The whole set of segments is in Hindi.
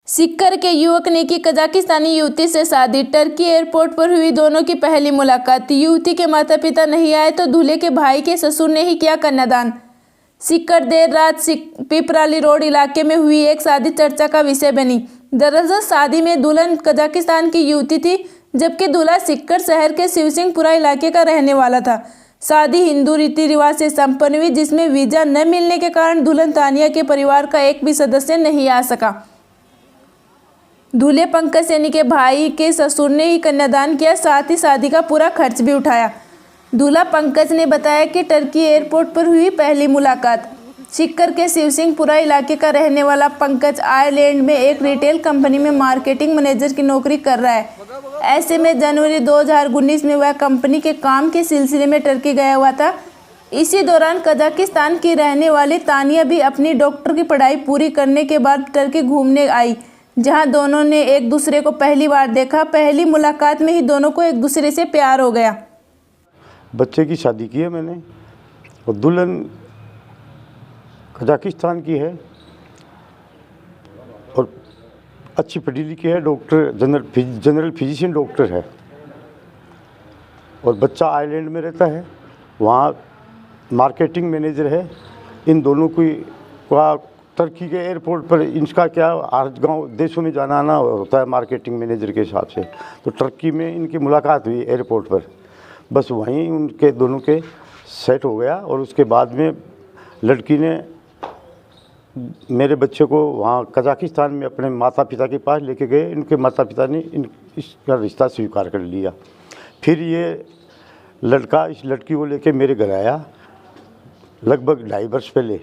सिक्कर के युवक ने की कजाकिस्तानी युवती से शादी। टर्की एयरपोर्ट पर हुई दोनों की पहली मुलाकात। युवती के माता पिता नहीं आए तो दूल्हे के भाई के ससुर ने ही किया कन्यादान। सिक्कर देर रात पिपराली रोड इलाके में हुई एक शादी चर्चा का विषय बनी। दरअसल शादी में दुल्हन कजाकिस्तान की युवती थी, जबकि दूल्हा सिक्कर शहर के शिवसिंहपुरा इलाके का रहने वाला था। शादी हिंदू रीति रिवाज से संपन्न हुई, जिसमें वीजा न मिलने के कारण दुल्हन तानिया के परिवार का एक भी सदस्य नहीं आ सका। दूल्हे पंकज सैनी के भाई के ससुर ने ही कन्यादान किया, साथ ही शादी का पूरा खर्च भी उठाया। दूल्हा पंकज ने बताया कि टर्की एयरपोर्ट पर हुई पहली मुलाकात। सिक्कर के शिवसिंहपुरा इलाके का रहने वाला पंकज आयरलैंड में एक रिटेल कंपनी में मार्केटिंग मैनेजर की नौकरी कर रहा है। ऐसे में जनवरी 2019 में वह कंपनी के काम के सिलसिले में टर्की गया हुआ था। इसी दौरान कजाकिस्तान की रहने वाली तानिया भी अपनी डॉक्टर की पढ़ाई पूरी करने के बाद टर्की घूमने आई, जहां दोनों ने एक दूसरे को पहली बार देखा। पहली मुलाकात में ही दोनों को एक दूसरे से प्यार हो गया। बच्चे की शादी की है मैंने, और दुल्हन कजाकिस्तान की है और अच्छी पढ़ी लिखी है, डॉक्टर जनरल फिजिशियन डॉक्टर है, और बच्चा आयरलैंड में रहता है, वहाँ मार्केटिंग मैनेजर है। इन दोनों की टर्की के एयरपोर्ट पर इनका क्या हर गांव देशों में जाना आना होता है मार्केटिंग मैनेजर के हिसाब से, तो टर्की में इनकी मुलाकात हुई एयरपोर्ट पर। बस वहीं उनके दोनों के सेट हो गया, और उसके बाद में लड़की ने मेरे बच्चे को वहाँ कजाकिस्तान में अपने माता पिता के पास लेके गए। इनके माता पिता ने इसका रिश्ता स्वीकार कर लिया। फिर ये लड़का इस लड़की को लेके मेरे घर आया लगभग 2.5 वर्ष पहले।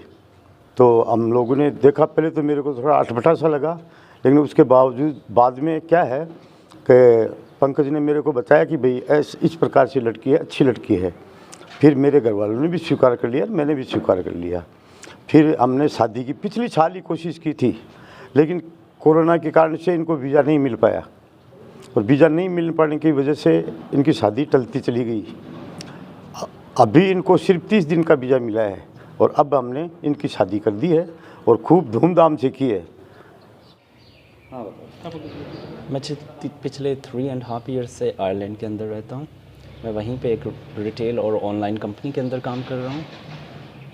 तो हम लोगों ने देखा, पहले तो मेरे को थोड़ा अटपटा सा लगा, लेकिन उसके बावजूद बाद में क्या है कि पंकज ने मेरे को बताया कि भाई इस प्रकार से लड़की है, अच्छी लड़की है। फिर मेरे घर वालों ने भी स्वीकार कर लिया, मैंने भी स्वीकार कर लिया। फिर हमने शादी की पिछली साल ही कोशिश की थी, लेकिन कोरोना के कारण से इनको वीज़ा नहीं मिल पाया, और वीज़ा नहीं मिल पाने की वजह से इनकी शादी टलती चली गई। अभी इनको सिर्फ 30 दिन का वीज़ा मिला है, और अब हमने इनकी शादी कर दी है और खूब धूमधाम से की है। मैं पिछले 3.5 ईयर्स से आयरलैंड के अंदर रहता हूँ। मैं वहीं पे एक रिटेल और ऑनलाइन कंपनी के अंदर काम कर रहा हूँ।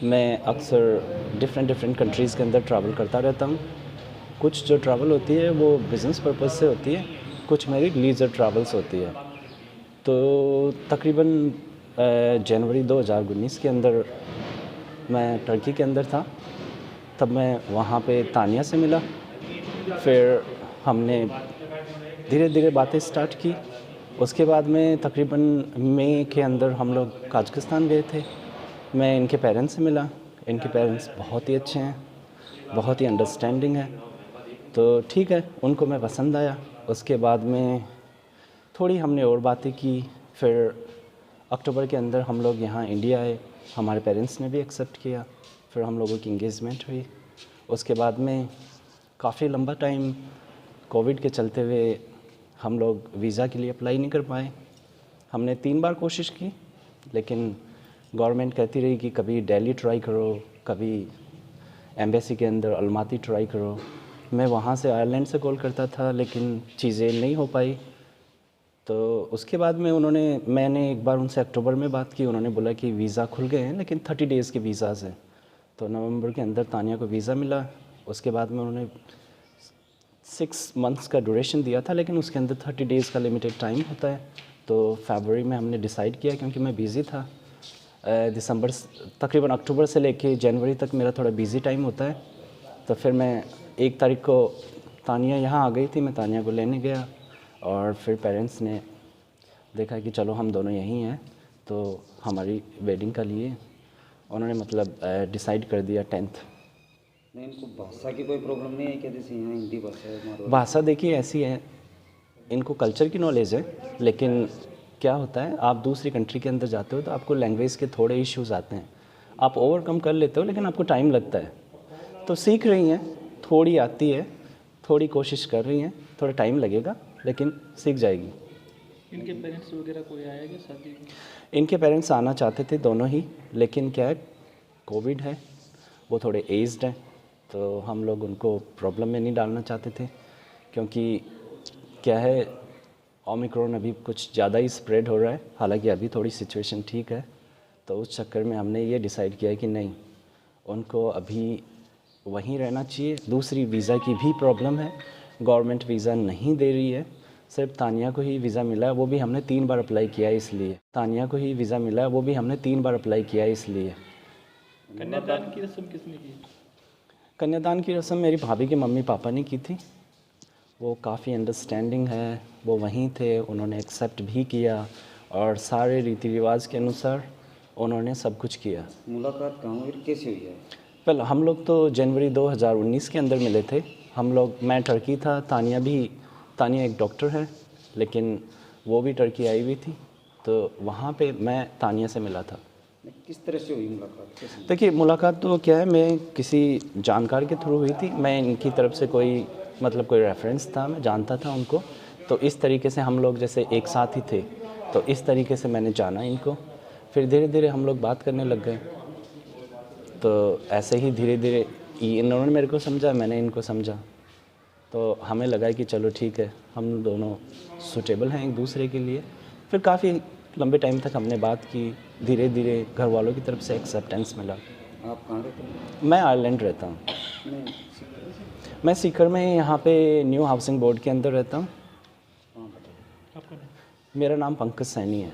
मैं अक्सर डिफरेंट कंट्रीज़ के अंदर ट्रैवल करता रहता हूँ। कुछ जो ट्रैवल होती है वो बिज़नेस पर्पज़ से होती है, कुछ मेरी लीजर ट्रैवल्स होती है। तो तकरीबन जनवरी 2019 के अंदर मैं टर्की के अंदर था। तब मैं वहाँ पे तानिया से मिला। फिर हमने धीरे धीरे बातें स्टार्ट की। उसके बाद में तकरीबन मई के अंदर हम लोग कजाकिस्तान गए थे। मैं इनके पेरेंट्स से मिला। इनके पेरेंट्स बहुत ही अच्छे हैं, बहुत ही अंडरस्टैंडिंग है, तो ठीक है, उनको मैं पसंद आया। उसके बाद में थोड़ी हमने और बातें की। फिर अक्टूबर के अंदर हम लोग यहाँ इंडिया आए, हमारे पेरेंट्स ने भी एक्सेप्ट किया। फिर हम लोगों की इंगेजमेंट हुई। उसके बाद में काफ़ी लंबा टाइम कोविड के चलते हुए हम लोग वीज़ा के लिए अप्लाई नहीं कर पाए। हमने 3 बार कोशिश की, लेकिन गवर्नमेंट कहती रही कि कभी दिल्ली ट्राई करो, कभी एम्बेसी के अंदर अलमाती ट्राई करो। मैं वहाँ से आयरलैंड से कॉल करता था, लेकिन चीज़ें नहीं हो पाई। तो उसके बाद में मैंने एक बार उनसे अक्टूबर में बात की। उन्होंने बोला कि वीज़ा खुल गए हैं, लेकिन 30 डेज़ के वीज़ाज़ हैं। तो नवंबर के अंदर तानिया को वीज़ा मिला। उसके बाद में उन्होंने 6 मंथ्स का ड्यूरेशन दिया था, लेकिन उसके अंदर 30 डेज़ का लिमिटेड टाइम होता है। तो फरवरी में हमने डिसाइड किया, क्योंकि मैं बिज़ी था। दिसंबर तकरीबन अक्टूबर से लेके जनवरी तक मेरा थोड़ा बिज़ी टाइम होता है। तो फिर मैं 1 तारीख को तानिया यहाँ आ गई थी। मैं तानिया को लेने गया, और फिर पेरेंट्स ने देखा कि चलो हम दोनों यहीं हैं, तो हमारी वेडिंग का लिए उन्होंने मतलब डिसाइड कर दिया 10th। नहीं, इनको भाषा की कोई प्रॉब्लम नहीं है क्या? जैसे यहाँ हिंदी भाषा भाषा देखिए ऐसी है, इनको कल्चर की नॉलेज है, लेकिन क्या होता है, आप दूसरी कंट्री के अंदर जाते हो तो आपको लैंग्वेज के थोड़े इश्यूज़ आते हैं। आप ओवरकम कर लेते हो, लेकिन आपको टाइम लगता है। तो सीख रही हैं, थोड़ी आती है, थोड़ी कोशिश कर रही हैं, थोड़ा टाइम लगेगा, लेकिन सीख जाएगी। इनके पेरेंट्स वगैरह कोई आया क्या शादी में? इनके पेरेंट्स आना चाहते थे दोनों ही, लेकिन क्या है, कोविड है, वो थोड़े एज्ड हैं, तो हम लोग उनको प्रॉब्लम में नहीं डालना चाहते थे। क्योंकि क्या है, ओमिक्रॉन अभी कुछ ज़्यादा ही स्प्रेड हो रहा है। हालांकि अभी थोड़ी सिचुएशन ठीक है, तो उस चक्कर में हमने ये डिसाइड किया कि नहीं, उनको अभी वहीं रहना चाहिए। दूसरी वीज़ा की भी प्रॉब्लम है, गवर्नमेंट वीज़ा नहीं दे रही है। सिर्फ तानिया को ही वीज़ा मिला है, वो भी हमने 3 बार अप्लाई किया है इसलिए। तानिया को ही वीज़ा मिला है, वो भी हमने 3 बार अप्लाई किया है इसलिए। कन्यादान की रस्म किसने की? कन्यादान की रस्म मेरी भाभी के मम्मी पापा ने की थी। वो काफ़ी अंडरस्टैंडिंग है, वो वहीं थे, उन्होंने एक्सेप्ट भी किया और सारे रीति रिवाज के अनुसार उन्होंने सब कुछ किया। मुलाकात कहाँ हुई और कैसे हुई है? वेल, हम लोग तो जनवरी 2019 के अंदर मिले थे। हम लोग, मैं टर्की था, तानिया एक डॉक्टर है, लेकिन वो भी टर्की आई हुई थी, तो वहाँ पे मैं तानिया से मिला था। किस तरह से हुई मुलाकात? कैसे? देखिए, मुलाकात तो क्या है, मैं किसी जानकार के थ्रू हुई थी। मैं इनकी तरफ से कोई रेफरेंस था, मैं जानता था उनको, तो इस तरीके से हम लोग जैसे एक साथ ही थे, तो इस तरीके से मैंने जाना इनको। फिर धीरे धीरे हम लोग बात करने लग गए, तो ऐसे ही धीरे धीरे इन्होंने मेरे को समझा, मैंने इनको समझा, तो हमें लगा कि चलो ठीक है, हम दोनों सूटेबल हैं एक दूसरे के लिए। फिर काफ़ी लंबे टाइम तक हमने बात की, धीरे धीरे घर वालों की तरफ से एक्सेप्टेंस मिला। आप कहाँ रहते हैं? मैं आयरलैंड रहता हूँ। नहीं, मैं सीकर में यहाँ पे न्यू हाउसिंग बोर्ड के अंदर रहता हूँ। आपका नाम? मेरा नाम पंकज सैनी है।